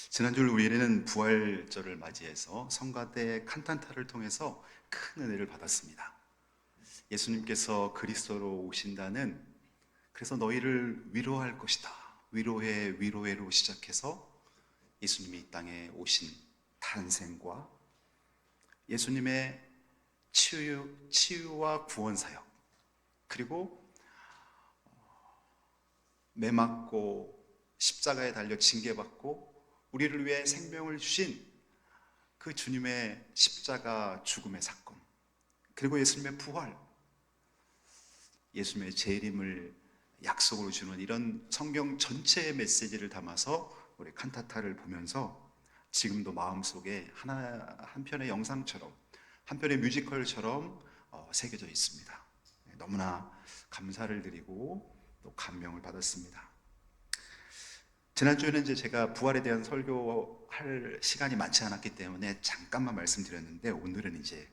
지난주 우리는 부활절을 맞이해서 성가대 칸탄타를 통해서 큰 은혜를 받았습니다. 예수님께서 그리스도로 오신다는, 그래서 너희를 위로할 것이다, 위로해로 시작해서 예수님이 이 땅에 오신 탄생과 예수님의 치유와 구원 사역, 그리고 매 맞고 십자가에 달려 징계받고 우리를 위해 생명을 주신 그 주님의 십자가 죽음의 사건, 그리고 예수님의 부활, 예수님의 재림을 약속으로 주는 이런 성경 전체의 메시지를 담아서 우리 칸타타를 보면서 지금도 마음속에 한 편의 영상처럼, 한 편의 뮤지컬처럼 새겨져 있습니다. 너무나 감사를 드리고 또 감명을 받았습니다. 지난주에는 이제 제가 부활에 대한 설교할 시간이 많지 않았기 때문에 잠깐만 말씀드렸는데, 오늘은 이제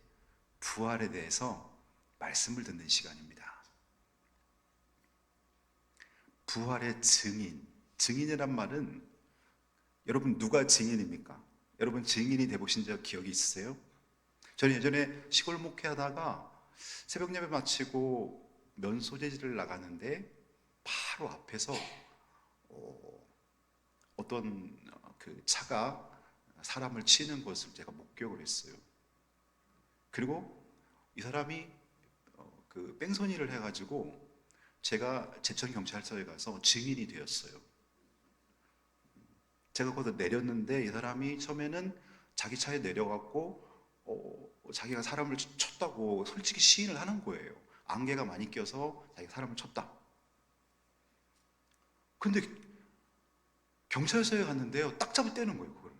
부활에 대해서 말씀을 듣는 시간입니다. 부활의 증인이란 말은, 여러분 누가 증인입니까? 여러분 증인이 돼보신 적 기억이 있으세요? 저는 예전에 시골 목회하다가 새벽 예배 마치고 면소재지를 나가는데 바로 앞에서 어떤 그 차가 사람을 치는 것을 제가 목격을 했어요. 그리고 이 사람이 그 뺑소니를 해가지고 제가 제천경찰서에 가서 증인이 되었어요. 제가 거기서 내렸는데 이 사람이 처음에는 자기 차에 내려갖고 자기가 사람을 쳤다고 솔직히 시인을 하는 거예요. 안개가 많이 껴서 자기가 사람을 쳤다. 근데 경찰서에 갔는데요, 딱 잡아떼는 거예요, 그걸.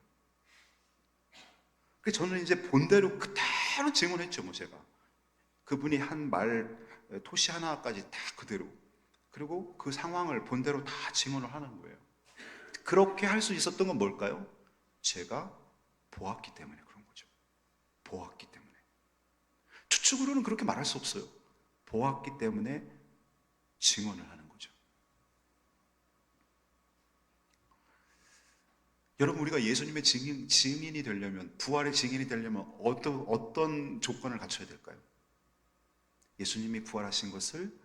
그래서 저는 이제 본대로 그대로 증언했죠, 뭐 제가. 그분이 한 말, 토시 하나까지 다 그대로. 그리고 그 상황을 본대로 다 증언을 하는 거예요. 그렇게 할 수 있었던 건 뭘까요? 제가 보았기 때문에 그런 거죠. 보았기 때문에. 추측으로는 그렇게 말할 수 없어요. 보았기 때문에 증언을 하는 거죠. 여러분, 우리가 예수님의 증인이 되려면, 부활의 증인이 되려면 어떤 조건을 갖춰야 될까요? 예수님이 부활하신 것을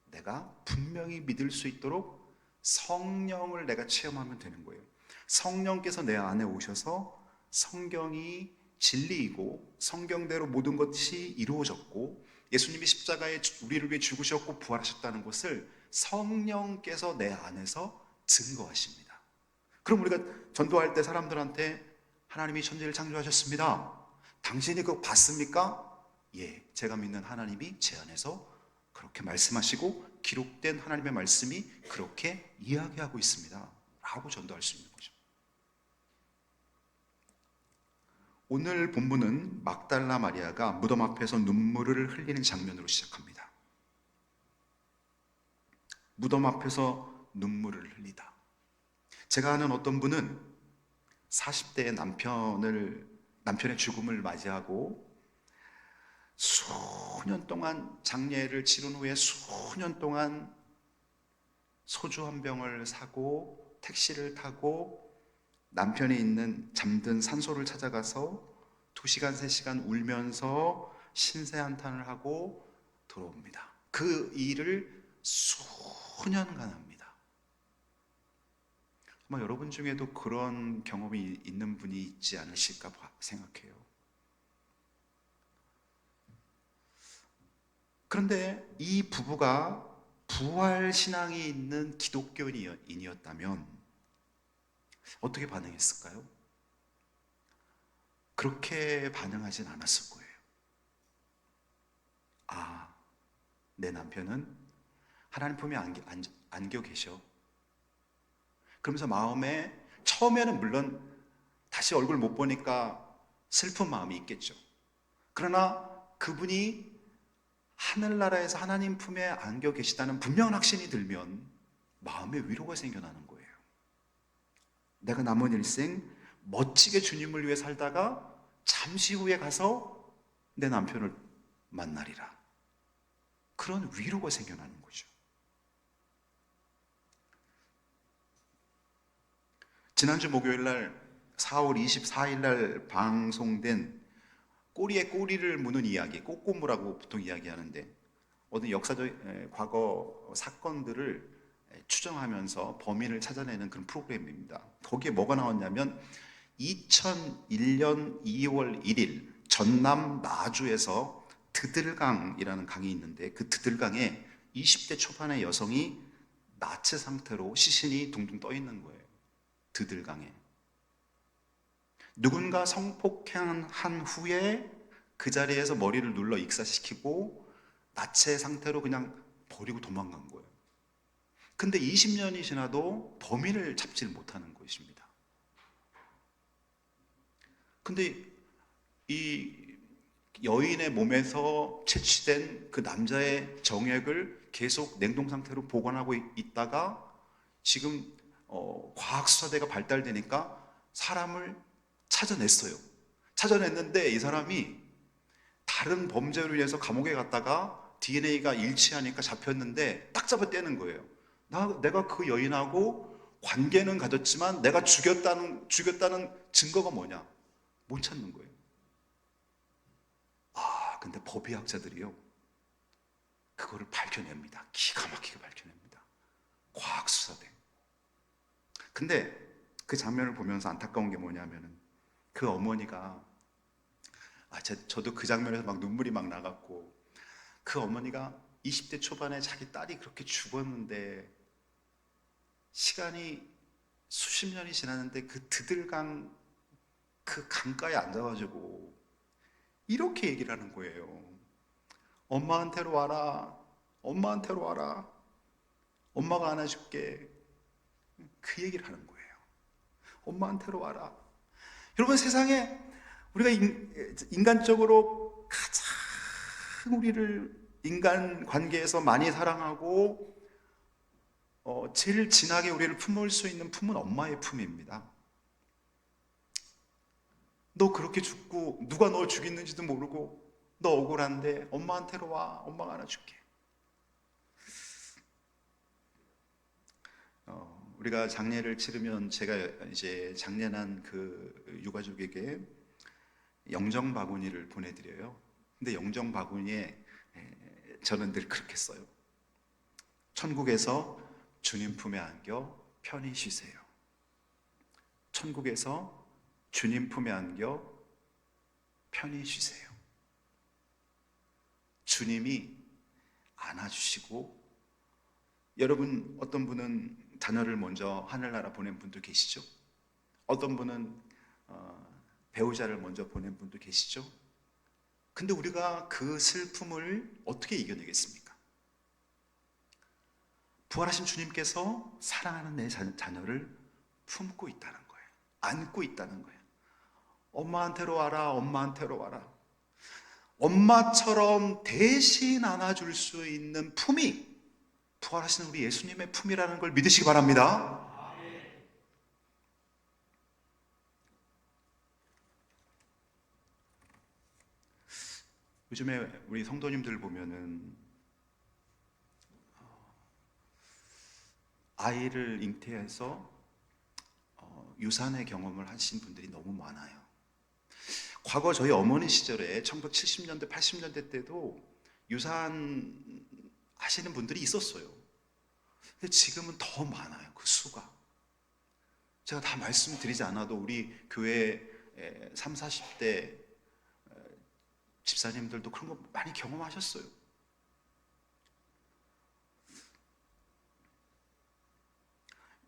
내가 분명히 믿을 수 있도록 성령을 내가 체험하면 되는 거예요. 성령께서 내 안에 오셔서 성경이 진리이고 성경대로 모든 것이 이루어졌고 예수님이 십자가에 우리를 위해 죽으셨고 부활하셨다는 것을 성령께서 내 안에서 증거하십니다. 그럼 우리가 전도할 때 사람들한테 하나님이 천지를 창조하셨습니다, 당신이 그거 봤습니까? 예, 제가 믿는 하나님이 제 안에서 그렇게 말씀하시고 기록된 하나님의 말씀이 그렇게 이야기하고 있습니다 라고 전도할 수 있는 거죠. 오늘 본문은 막달라 마리아가 무덤 앞에서 눈물을 흘리는 장면으로 시작합니다. 무덤 앞에서 눈물을 흘리다. 제가 아는 어떤 분은 40대의 남편의 죽음을 맞이하고 수년 동안 장례를 치른 후에 수년 동안 소주 한 병을 사고 택시를 타고 남편이 있는 잠든 산소를 찾아가서 2시간, 3시간 울면서 신세한탄을 하고 돌아옵니다. 그 일을 수년간 합니다. 아마 여러분 중에도 그런 경험이 있는 분이 있지 않으실까 생각해요. 그런데 이 부부가 부활 신앙이 있는 기독교인이었다면 어떻게 반응했을까요? 그렇게 반응하진 않았을 거예요. 아, 내 남편은 하나님 품에 안겨 계셔. 그러면서 마음에 처음에는 물론 다시 얼굴 못 보니까 슬픈 마음이 있겠죠. 그러나 그분이 하늘나라에서 하나님 품에 안겨 계시다는 분명한 확신이 들면 마음에 위로가 생겨나는 거예요. 내가 남은 일생 멋지게 주님을 위해 살다가 잠시 후에 가서 내 남편을 만나리라. 그런 위로가 생겨나는 거죠. 지난주 목요일 날 4월 24일 날 방송된 꼬리에 꼬리를 무는 이야기, 꼬꼬무라고 보통 이야기하는데, 어떤 역사적 과거 사건들을 추정하면서 범인을 찾아내는 그런 프로그램입니다. 거기에 뭐가 나왔냐면 2001년 2월 1일 전남 마주에서 드들강이라는 강이 있는데, 그 드들강에 20대 초반의 여성이 나체 상태로 시신이 둥둥 떠 있는 거예요. 드들강에. 누군가 성폭행한 후에 그 자리에서 머리를 눌러 익사시키고 나체 상태로 그냥 버리고 도망간 거예요. 근데 20년이 지나도 범인을 잡지를 못하는 것입니다. 근데 이 여인의 몸에서 채취된 그 남자의 정액을 계속 냉동 상태로 보관하고 있다가 지금 과학수사대가 발달되니까 사람을 찾아냈어요. 찾아냈는데 이 사람이 다른 범죄로 인해서 감옥에 갔다가 DNA가 일치하니까 잡혔는데 딱 잡아 떼는 거예요. 내가 그 여인하고 관계는 가졌지만 내가 죽였다는 증거가 뭐냐? 못 찾는 거예요. 근데 법의학자들이요, 그거를 밝혀냅니다. 기가 막히게 밝혀냅니다. 과학수사대. 근데 그 장면을 보면서 안타까운 게 뭐냐면은 그 어머니가, 저도 그 장면에서 막 눈물이 막 나갔고, 그 어머니가 20대 초반에 자기 딸이 그렇게 죽었는데 시간이 수십 년이 지났는데 그 드들강 그 강가에 앉아가지고 이렇게 얘기를 하는 거예요. 엄마한테로 와라. 엄마한테로 와라. 엄마가 안아줄게. 그 얘기를 하는 거예요. 엄마한테로 와라. 여러분, 세상에 우리가 인간적으로 가장 우리를 인간 관계에서 많이 사랑하고 제일 진하게 우리를 품을 수 있는 품은 엄마의 품입니다. 너 그렇게 죽고 누가 너 죽였는지도 모르고 너 억울한데 엄마한테로 와. 엄마가 안아줄게. 우리가 장례를 치르면 제가 이제 장례난 그 유가족에게 영정 바구니를 보내드려요. 근데 영정 바구니에 저는 늘 그렇게 써요. 천국에서 주님 품에 안겨 편히 쉬세요. 천국에서 주님 품에 안겨 편히 쉬세요. 주님이 안아주시고, 여러분 어떤 분은 자녀를 먼저 하늘나라 보낸 분도 계시죠? 어떤 분은 배우자를 먼저 보낸 분도 계시죠? 근데 우리가 그 슬픔을 어떻게 이겨내겠습니까? 부활하신 주님께서 사랑하는 내 자녀를 품고 있다는 거예요. 안고 있다는 거예요. 엄마한테로 와라. 엄마한테로 와라. 엄마처럼 대신 안아줄 수 있는 품이 부활하시는 우리 예수님의 품이라는 걸 믿으시기 바랍니다. 요즘에 우리 성도님들 보면은 아이를 잉태해서 유산의 경험을 하신 분들이 너무 많아요. 과거 저희 어머니 시절에 1970년대, 80년대 때도 유산 하시는 분들이 있었어요. 근데 지금은 더 많아요, 그 수가. 제가 다 말씀드리지 않아도 우리 교회 30, 40대 집사님들도 그런 거 많이 경험하셨어요.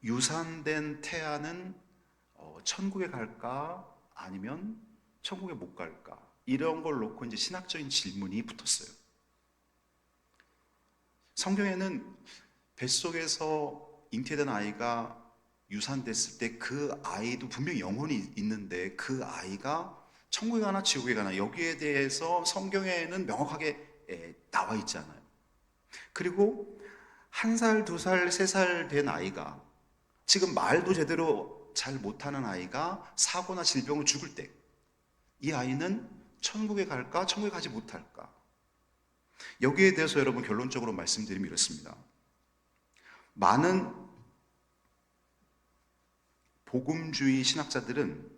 유산된 태아는 천국에 갈까 아니면 천국에 못 갈까, 이런 걸 놓고 이제 신학적인 질문이 붙었어요. 성경에는 뱃속에서 잉태된 아이가 유산됐을 때 그 아이도 분명히 영혼이 있는데 그 아이가 천국에 가나 지옥에 가나, 여기에 대해서 성경에는 명확하게 나와 있지 않아요. 그리고 1살, 2살, 3살 된 아이가, 지금 말도 제대로 잘 못하는 아이가 사고나 질병으로 죽을 때 이 아이는 천국에 갈까 천국에 가지 못할까, 여기에 대해서 여러분 결론적으로 말씀드리면 이렇습니다. 많은 복음주의 신학자들은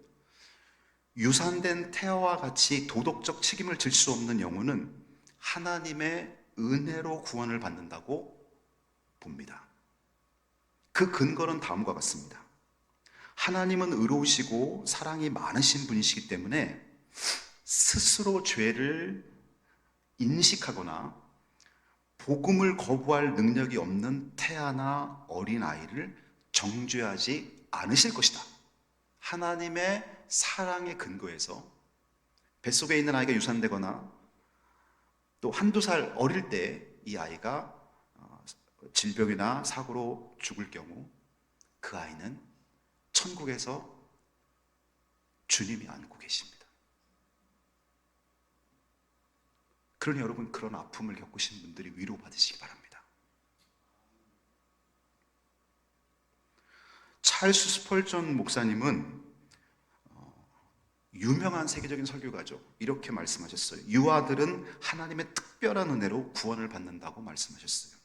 유산된 태아와 같이 도덕적 책임을 질 수 없는 영혼은 하나님의 은혜로 구원을 받는다고 봅니다. 그 근거는 다음과 같습니다. 하나님은 의로우시고 사랑이 많으신 분이시기 때문에 스스로 죄를 인식하거나 복음을 거부할 능력이 없는 태아나 어린아이를 정죄하지 않으실 것이다. 하나님의 사랑의 근거에서 뱃속에 있는 아이가 유산되거나 또 한두 살 어릴 때 이 아이가 질병이나 사고로 죽을 경우 그 아이는 천국에서 주님이 안고 계십니다. 그러니 여러분, 그런 아픔을 겪으신 분들이 위로받으시기 바랍니다. 찰스 스펄전 목사님은 유명한 세계적인 설교가죠. 이렇게 말씀하셨어요. 유아들은 하나님의 특별한 은혜로 구원을 받는다고 말씀하셨어요.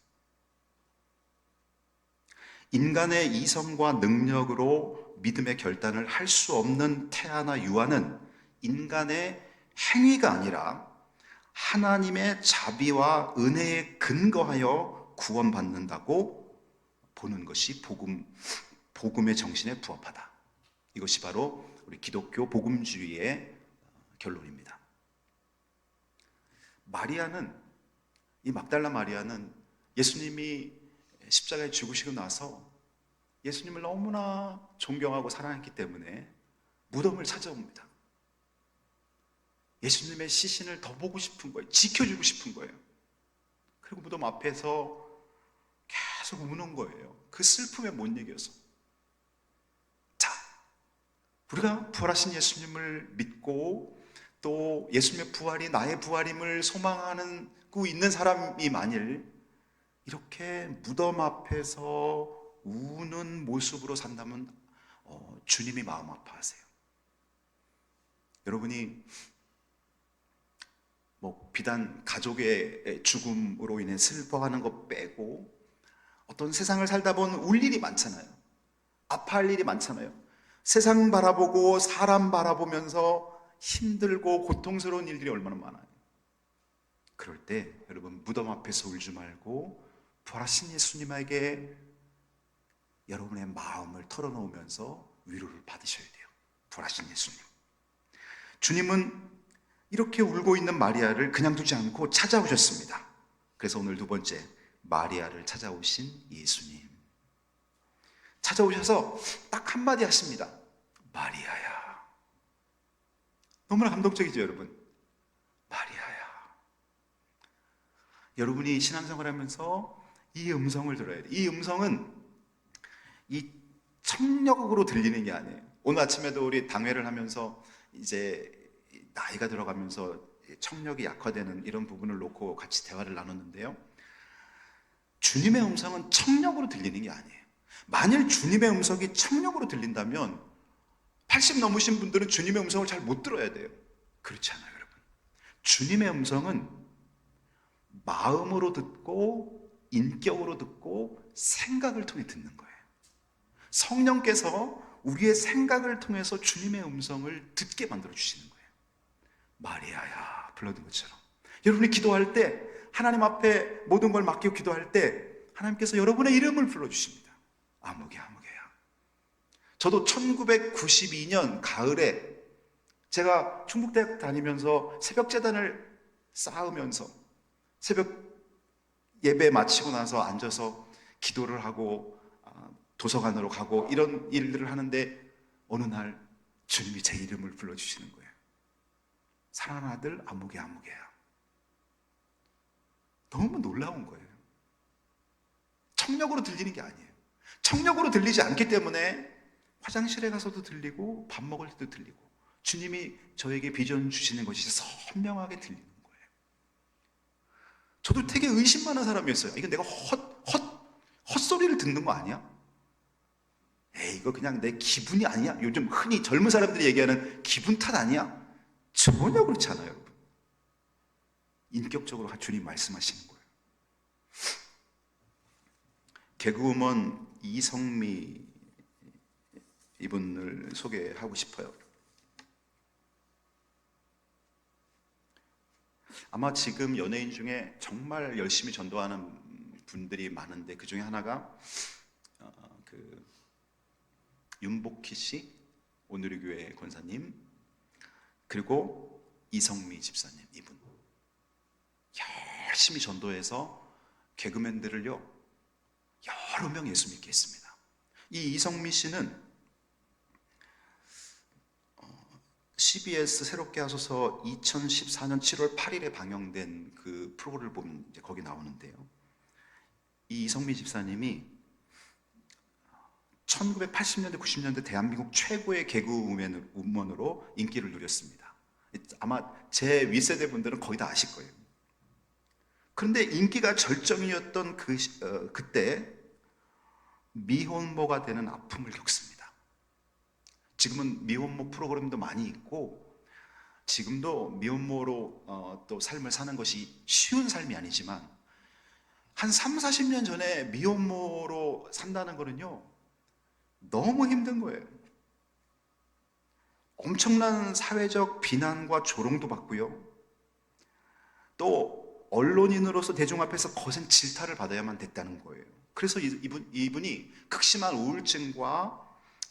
인간의 이성과 능력으로 믿음의 결단을 할 수 없는 태아나 유아는 인간의 행위가 아니라 하나님의 자비와 은혜에 근거하여 구원받는다고 보는 것이 복음의 정신에 부합하다. 이것이 바로 우리 기독교 복음주의의 결론입니다. 이 막달라 마리아는 예수님이 십자가에 죽으시고 나서 예수님을 너무나 존경하고 사랑했기 때문에 무덤을 찾아옵니다. 예수님의 시신을 더 보고 싶은 거예요. 지켜주고 싶은 거예요. 그리고 무덤 앞에서 계속 우는 거예요. 그 슬픔에 못 이겨서. 자, 우리가 부활하신 예수님을 믿고 또 예수님의 부활이 나의 부활임을 소망하고 있는 사람이 만일 이렇게 무덤 앞에서 우는 모습으로 산다면 주님이 마음 아파하세요. 여러분이 비단 가족의 죽음으로 인해 슬퍼하는 것 빼고 어떤 세상을 살다 보면 울 일이 많잖아요. 아파할 일이 많잖아요. 세상 바라보고 사람 바라보면서 힘들고 고통스러운 일들이 얼마나 많아요. 그럴 때 여러분, 무덤 앞에서 울지 말고 부활하신 예수님에게 여러분의 마음을 털어놓으면서 위로를 받으셔야 돼요. 부활하신 예수님. 주님은 이렇게 울고 있는 마리아를 그냥 두지 않고 찾아오셨습니다. 그래서 오늘 두 번째, 마리아를 찾아오신 예수님. 찾아오셔서 딱 한마디 하십니다. 마리아야. 너무나 감동적이죠, 여러분. 마리아야. 여러분이 신앙생활 하면서 이 음성을 들어야 돼요. 이 음성은 이 청력으로 들리는 게 아니에요. 오늘 아침에도 우리 당회를 하면서 이제 나이가 들어가면서 청력이 약화되는 이런 부분을 놓고 같이 대화를 나눴는데요. 주님의 음성은 청력으로 들리는 게 아니에요. 만일 주님의 음성이 청력으로 들린다면 80 넘으신 분들은 주님의 음성을 잘 못 들어야 돼요. 그렇지 않아요, 여러분. 주님의 음성은 마음으로 듣고 인격으로 듣고 생각을 통해 듣는 거예요. 성령께서 우리의 생각을 통해서 주님의 음성을 듣게 만들어 주시는 거예요. 마리아야 불러든 것처럼 여러분이 기도할 때, 하나님 앞에 모든 걸 맡기고 기도할 때 하나님께서 여러분의 이름을 불러주십니다. 아무개야. 저도 1992년 가을에 제가 충북대학 다니면서 새벽 제단을 쌓으면서 새벽 예배 마치고 나서 앉아서 기도를 하고 도서관으로 가고 이런 일들을 하는데 어느 날 주님이 제 이름을 불러주시는 거예요. 사랑하는 아들 아무개야. 너무 놀라운 거예요. 청력으로 들리는 게 아니에요. 청력으로 들리지 않기 때문에 화장실에 가서도 들리고 밥 먹을 때도 들리고 주님이 저에게 비전 주시는 것이 선명하게 들리는 거예요. 저도 되게 의심 많은 사람이었어요. 이거 내가 헛소리를 듣는 거 아니야? 에이, 이거 그냥 내 기분이 아니야? 요즘 흔히 젊은 사람들이 얘기하는 기분 탓 아니야? 전혀 그렇지 않아요, 여러분. 인격적으로 주님 말씀하시는 거예요. 개그우먼 이성미 이분을 소개하고 싶어요. 아마 지금 연예인 중에 정말 열심히 전도하는 분들이 많은데 그 중에 하나가 그 윤복희 씨, 오누리교회 권사님, 그리고 이성미 집사님, 이분 열심히 전도해서 개그맨들을요 여러 명 예수 믿게 했습니다. 이 이성미 씨는 CBS 새롭게 하소서 2014년 7월 8일에 방영된 그 프로를 보면 이제 거기 나오는데요. 이 이성미 집사님이 1980년대, 90년대 대한민국 최고의 개그우먼으로 인기를 누렸습니다. 아마 제 윗세대 분들은 거의 다 아실 거예요. 그런데 인기가 절정이었던 그때 미혼모가 되는 아픔을 겪습니다. 지금은 미혼모 프로그램도 많이 있고 지금도 미혼모로 또 삶을 사는 것이 쉬운 삶이 아니지만 한 3, 40년 전에 미혼모로 산다는 거는요 너무 힘든 거예요. 엄청난 사회적 비난과 조롱도 받고요, 또 언론인으로서 대중 앞에서 거센 질타를 받아야만 됐다는 거예요. 그래서 이분이 극심한 우울증과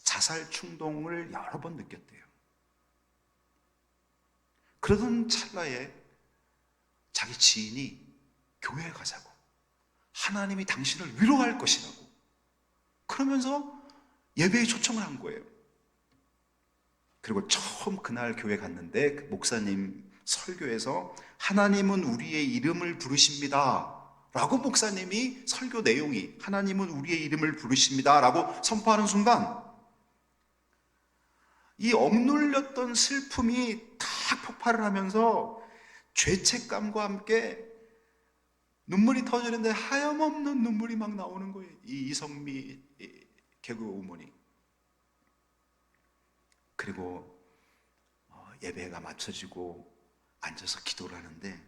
자살 충동을 여러 번 느꼈대요. 그러던 찰나에 자기 지인이 교회에 가자고, 하나님이 당신을 위로할 것이라고 그러면서 예배에 초청을 한 거예요. 그리고 처음 그날 교회 갔는데 그 목사님 설교에서 하나님은 우리의 이름을 부르십니다 라고 목사님이 설교 내용이 하나님은 우리의 이름을 부르십니다 라고 선포하는 순간 이 억눌렸던 슬픔이 다 폭발을 하면서 죄책감과 함께 눈물이 터지는데 하염없는 눈물이 막 나오는 거예요. 이 이성미 개그우먼이. 그리고 예배가 마쳐지고 앉아서 기도를 하는데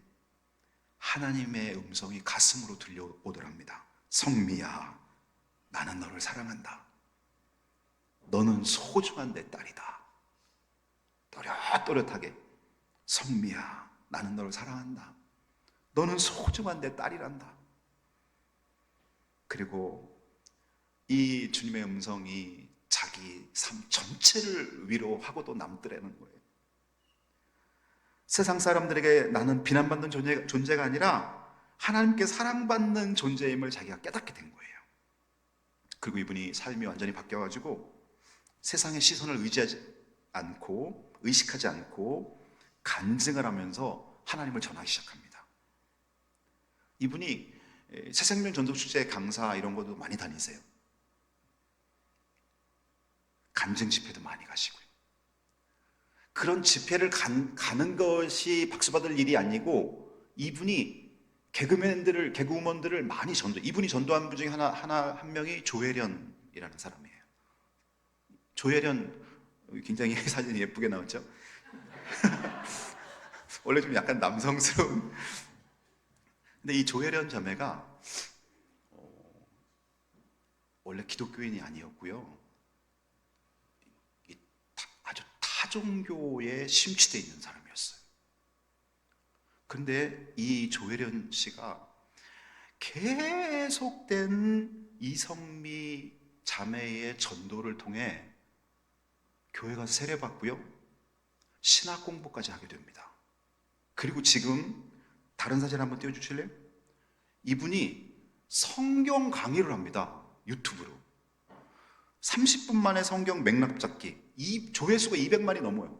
하나님의 음성이 가슴으로 들려오더랍니다. 성미야, 나는 너를 사랑한다. 너는 소중한 내 딸이다. 또렷또렷하게, 성미야, 나는 너를 사랑한다. 너는 소중한 내 딸이란다. 그리고 이 주님의 음성이 자기 삶 전체를 위로하고도 남더라는 거예요. 세상 사람들에게 나는 비난받는 존재가 아니라 하나님께 사랑받는 존재임을 자기가 깨닫게 된 거예요. 그리고 이분이 삶이 완전히 바뀌어가지고 세상의 시선을 의식하지 않고 간증을 하면서 하나님을 전하기 시작합니다. 이분이 새생명 전도축제 강사 이런 것도 많이 다니세요. 간증 집회도 많이 가시고요. 그런 집회를 가는 것이 박수받을 일이 아니고 이분이 개그우먼들을 많이 이분이 전도한 분 중에 한 명이 조혜련이라는 사람이에요. 조혜련 굉장히 사진이 예쁘게 나왔죠? 원래 좀 약간 남성스러운. 근데 이 조혜련 자매가 원래 기독교인이 아니었고요, 아주 타종교에 심취되어 있는 사람이었어요. 그런데 이 조혜련 씨가 계속된 이성미 자매의 전도를 통해 교회 가서 세례받고요, 신학 공부까지 하게 됩니다. 그리고 지금 다른 사진 한번 띄워주실래요? 이분이 성경 강의를 합니다. 유튜브로 30분 만에 성경 맥락 잡기. 이 조회수가 200만이 넘어요.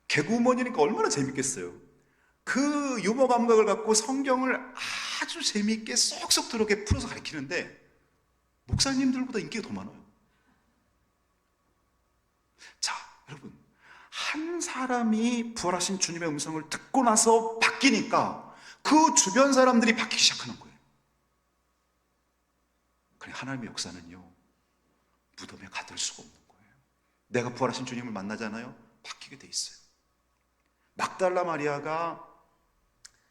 개그우먼이니까 얼마나 재밌겠어요. 그 유머 감각을 갖고 성경을 아주 재밌게 쏙쏙 들어게 풀어서 가르치는데 목사님들보다 인기가 더 많아요. 자, 여러분, 한 사람이 부활하신 주님의 음성을 듣고 나서 바뀌니까 그 주변 사람들이 바뀌기 시작하는 거예요. 그래, 하나님의 역사는요, 무덤에 가둘 수가 없는 거예요. 내가 부활하신 주님을 만나잖아요, 바뀌게 돼 있어요. 막달라 마리아가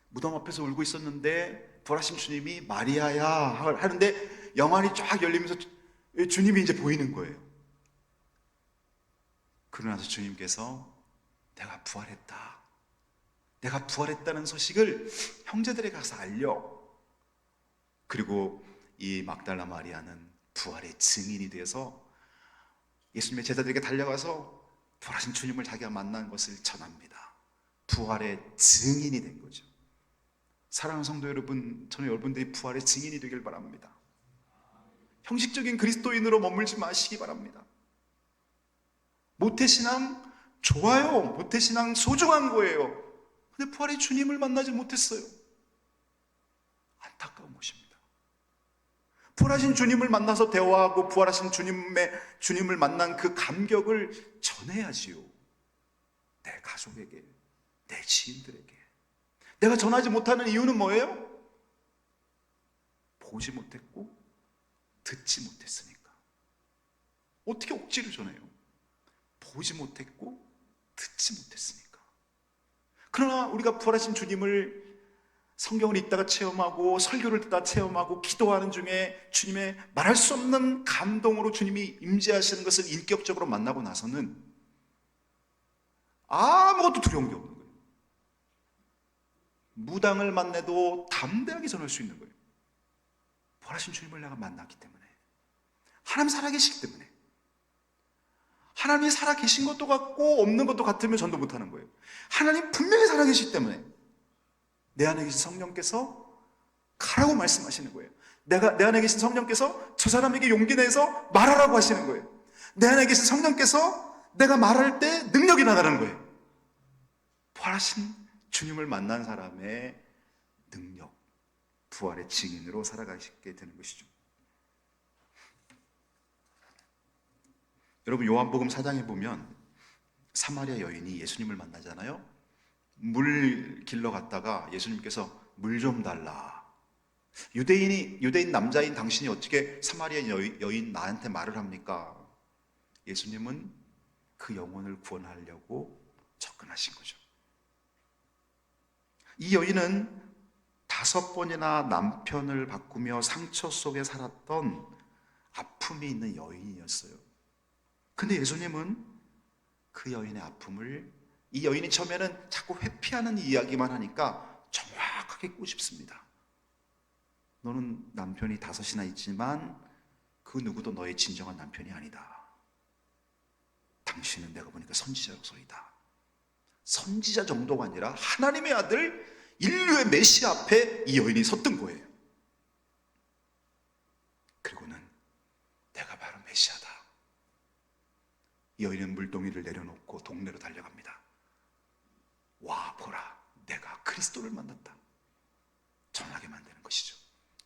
무덤 앞에서 울고 있었는데 부활하신 주님이 마리아야 하는데 영안이 쫙 열리면서 주님이 이제 보이는 거예요. 그러고 나서 주님께서 내가 부활했다, 내가 부활했다는 소식을 형제들에게 가서 알려. 그리고 이 막달라 마리아는 부활의 증인이 돼서 예수님의 제자들에게 달려가서 부활하신 주님을 자기가 만난 것을 전합니다. 부활의 증인이 된 거죠. 사랑하는 성도 여러분, 저는 여러분들이 부활의 증인이 되길 바랍니다. 형식적인 그리스도인으로 머물지 마시기 바랍니다. 모태신앙 좋아요. 모태신앙 소중한 거예요. 근데 부활의 주님을 만나지 못했어요. 안타까운 것입니다. 부활하신 주님을 만나서 대화하고 부활하신 주님을 만난 그 감격을 전해야지요. 내 가족에게, 내 지인들에게. 내가 전하지 못하는 이유는 뭐예요? 보지 못했고 듣지 못했으니까. 어떻게 억지로 전해요? 보지 못했고 듣지 못했으니까. 그러나 우리가 부활하신 주님을 성경을 읽다가 체험하고 설교를 듣다가 체험하고 기도하는 중에 주님의 말할 수 없는 감동으로 주님이 임재하시는 것을 인격적으로 만나고 나서는 아무것도 두려운 게 없는 거예요. 무당을 만나도 담대하게 전할 수 있는 거예요. 부활하신 주님을 내가 만났기 때문에, 하나님 살아계시기 때문에. 하나님이 살아계신 것도 같고 없는 것도 같으면 전도 못하는 거예요. 하나님 분명히 살아계시기 때문에 내 안에 계신 성령께서 가라고 말씀하시는 거예요. 내 안에 계신 성령께서 저 사람에게 용기 내서 말하라고 하시는 거예요. 내 안에 계신 성령께서 내가 말할 때 능력이 나가는 거예요. 부활하신 주님을 만난 사람의 능력, 부활의 증인으로 살아가시게 되는 것이죠. 여러분, 요한복음 4장에 보면 사마리아 여인이 예수님을 만나잖아요. 물 길러 갔다가 예수님께서 물 좀 달라. 유대인 남자인 당신이 어떻게 사마리아 여인 나한테 말을 합니까? 예수님은 그 영혼을 구원하려고 접근하신 거죠. 이 여인은 5번이나 남편을 바꾸며 상처 속에 살았던 아픔이 있는 여인이었어요. 근데 예수님은 그 여인의 아픔을, 이 여인이 처음에는 자꾸 회피하는 이야기만 하니까 정확하게 꼬집습니다. 너는 남편이 5이나 있지만 그 누구도 너의 진정한 남편이 아니다. 당신은 내가 보니까 선지자로서이다. 선지자 정도가 아니라 하나님의 아들, 인류의 메시아 앞에 이 여인이 섰던 거예요. 그리고는 내가 바로 메시아다. 이 여인은 물동이를 내려놓고 동네로 달려갑니다. 와 보라, 내가 그리스도를 만났다. 전하게 만드는 것이죠.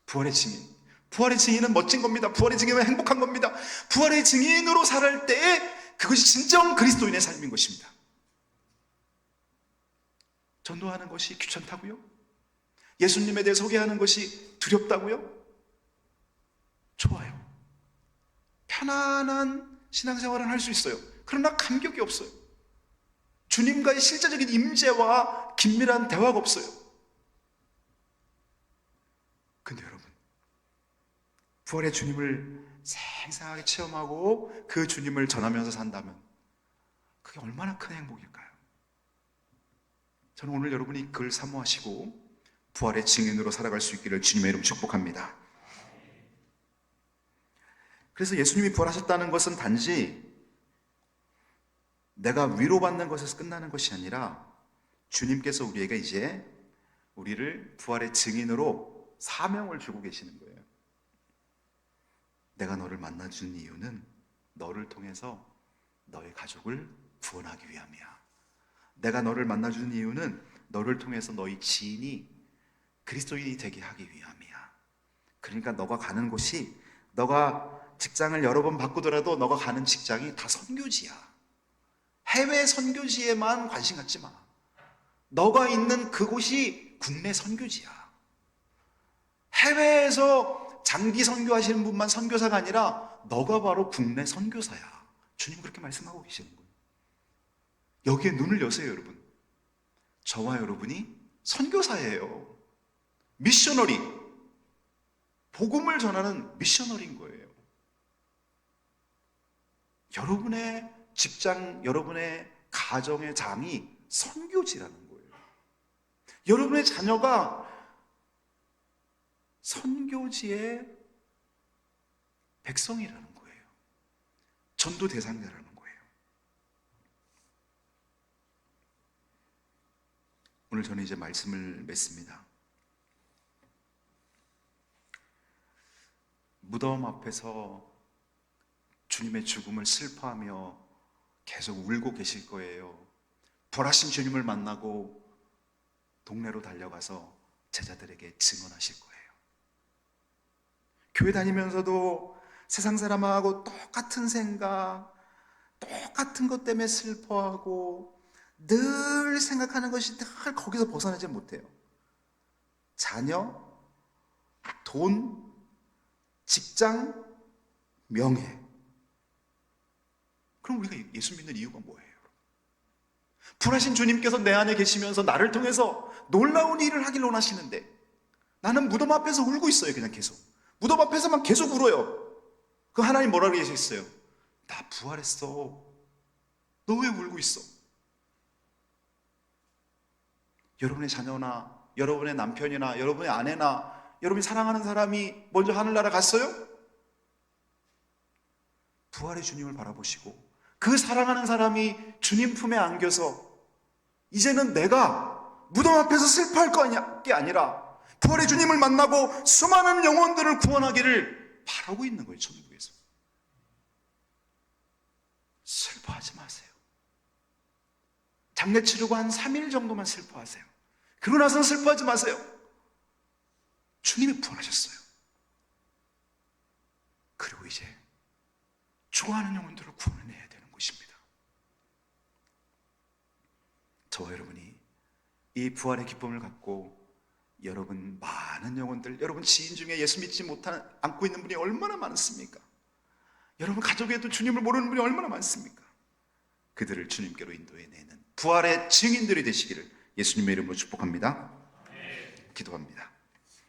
부활의 증인. 부활의 증인은 멋진 겁니다. 부활의 증인은 행복한 겁니다. 부활의 증인으로 살을 때 그것이 진정 그리스도인의 삶인 것입니다. 전도하는 것이 귀찮다고요? 예수님에 대해 소개하는 것이 두렵다고요? 좋아요. 편안한 신앙생활은 할 수 있어요. 그러나 감격이 없어요. 주님과의 실제적인 임재와 긴밀한 대화가 없어요. 근데 여러분, 부활의 주님을 생생하게 체험하고 그 주님을 전하면서 산다면 그게 얼마나 큰 행복일까요? 저는 오늘 여러분이 그걸 사모하시고 부활의 증인으로 살아갈 수 있기를 주님의 이름 축복합니다. 그래서 예수님이 부활하셨다는 것은 단지 내가 위로받는 것에서 끝나는 것이 아니라 주님께서 우리에게 이제 우리를 부활의 증인으로 사명을 주고 계시는 거예요. 내가 너를 만나준 이유는 너를 통해서 너의 가족을 구원하기 위함이야. 내가 너를 만나준 이유는 너를 통해서 너희 지인이 그리스도인이 되게 하기 위함이야. 그러니까 너가 가는 곳이, 너가 직장을 여러 번 바꾸더라도 너가 가는 직장이 다 선교지야. 해외 선교지에만 관심 갖지 마. 너가 있는 그곳이 국내 선교지야. 해외에서 장기 선교하시는 분만 선교사가 아니라 너가 바로 국내 선교사야. 주님 그렇게 말씀하고 계시는 거예요. 여기에 눈을 여세요, 여러분. 저와 여러분이 선교사예요. 미셔너리, 복음을 전하는 미셔너리인 거예요. 여러분의 직장, 여러분의 가정의 장이 선교지라는 거예요. 여러분의 자녀가 선교지의 백성이라는 거예요. 전도 대상자라는 거예요. 오늘 저는 이제 말씀을 맺습니다. 무덤 앞에서 주님의 죽음을 슬퍼하며 계속 울고 계실 거예요. 부활하신 주님을 만나고 동네로 달려가서 제자들에게 증언하실 거예요. 교회 다니면서도 세상 사람하고 똑같은 생각, 똑같은 것 때문에 슬퍼하고 늘 생각하는 것이 늘 거기서 벗어나지 못해요. 자녀, 돈, 직장, 명예. 그럼 우리가 예수 믿는 이유가 뭐예요? 부활하신 주님께서 내 안에 계시면서 나를 통해서 놀라운 일을 하길 원하시는데 나는 무덤 앞에서 울고 있어요. 그냥 계속 무덤 앞에서만 계속 울어요. 그 하나님 뭐라고 얘기했어요? 나 부활했어. 너 왜 울고 있어? 여러분의 자녀나 여러분의 남편이나 여러분의 아내나 여러분이 사랑하는 사람이 먼저 하늘나라 갔어요? 부활의 주님을 바라보시고 그 사랑하는 사람이 주님 품에 안겨서 이제는 내가 무덤 앞에서 슬퍼할 게 아니라 부활의 주님을 만나고 수많은 영혼들을 구원하기를 바라고 있는 거예요. 천국에서. 슬퍼하지 마세요. 장례 치르고 한 3일 정도만 슬퍼하세요. 그러고 나서는 슬퍼하지 마세요. 주님이 부활하셨어요. 그리고 이제 좋아하는 영혼들을 구원해내야 되는 것입니다. 저와 여러분이 이 부활의 기쁨을 갖고 여러분 많은 영혼들, 여러분 지인 중에 예수 믿지 않고 있는 분이 얼마나 많습니까? 여러분 가족에도 주님을 모르는 분이 얼마나 많습니까? 그들을 주님께로 인도해내는 부활의 증인들이 되시기를 예수님의 이름으로 축복합니다. 기도합니다.